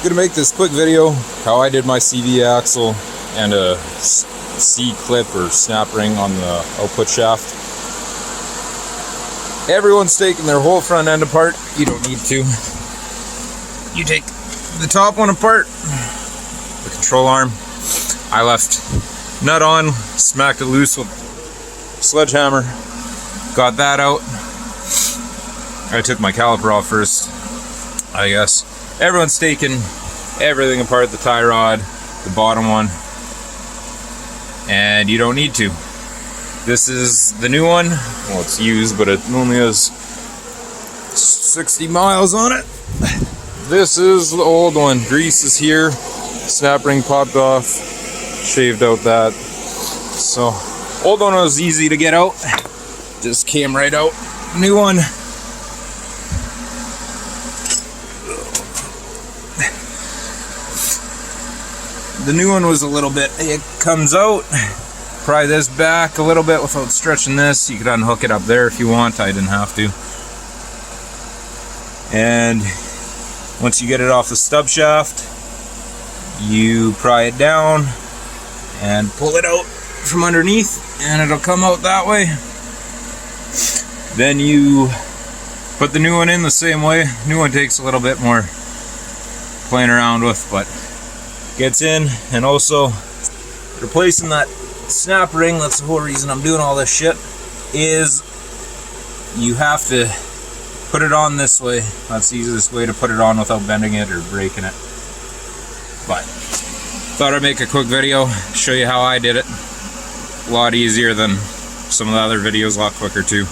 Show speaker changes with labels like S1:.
S1: Gonna make this quick video how I did my CV axle and a C-clip or snap ring on the output shaft. Everyone's taking their whole front end apart. You don't need to. You take the top one apart, the control arm. I left nut on, smacked it loose with sledgehammer, got that out. I took my caliper off first, I guess. Everyone's taking everything apart, the tie rod, the bottom one, and you don't need to. This is the new one. Well, it's used, but it only has 60 miles on it. This is the old one. Grease is here. Snap ring popped off. Shaved out that. So, old one was easy to get out. Just came right out. New one. The new one was a little bit, it comes out. Pry this back a little bit without stretching this. You could unhook it up there if you want. I didn't have to. And once you get it off the stub shaft, you pry it down and pull it out from underneath, and it'll come out that way. Then you put the new one in the same way. New one takes a little bit more playing around with, but gets in. And also replacing that snap ring, that's the whole reason I'm doing all this shit, is you have to put it on this way. That's the easiest way to put it on without bending it or breaking it. But thought I'd make a quick video, show you how I did it. A lot easier than some of the other videos, a lot quicker too.